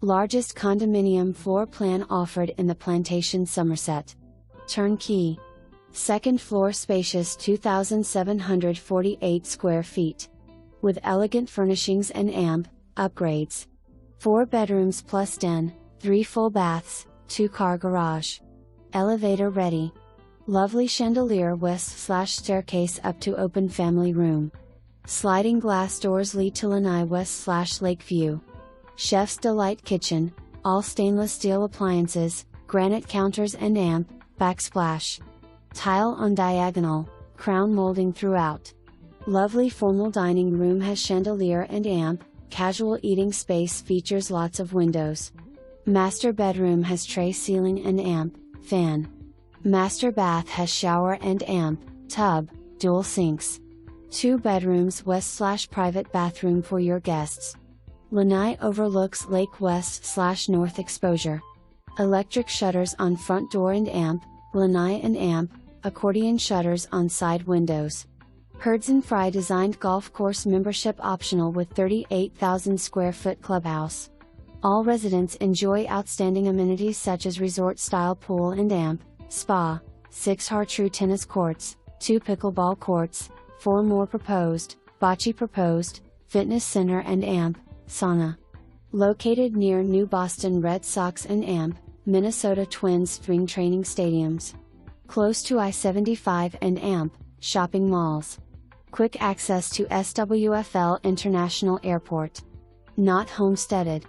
Largest condominium floor plan offered in the Plantation, Somerset. Turnkey. Second floor spacious 2,748 square feet. With elegant furnishings and amp upgrades. 4 bedrooms plus den, 3 full baths, 2-car garage. Elevator ready. Lovely chandelier west/staircase up to open family room. Sliding glass doors lead to lanai west/lake view. Chef's Delight kitchen, all stainless steel appliances, granite counters and amp, backsplash. Tile on diagonal, crown molding throughout. Lovely formal dining room has chandelier and amp, casual eating space features lots of windows. Master bedroom has tray ceiling and amp, fan. Master bath has shower and amp, tub, dual sinks. 2 bedrooms west/private bathroom for your guests. Lanai overlooks lake west/north exposure. Electric shutters on front door and amp, lanai and amp, accordion shutters on side windows. Herdson Fry designed golf course membership optional with 38,000 square foot clubhouse. All residents enjoy outstanding amenities such as resort-style pool and amp, spa, 6 Har-Tru tennis courts, 2 pickleball courts, 4 more proposed, bocce proposed, fitness center and amp, sauna. Located near New Boston Red Sox and amp, Minnesota Twins spring training stadiums. Close to I-75 and amp, shopping malls. Quick access to SWFL International Airport. Not homesteaded.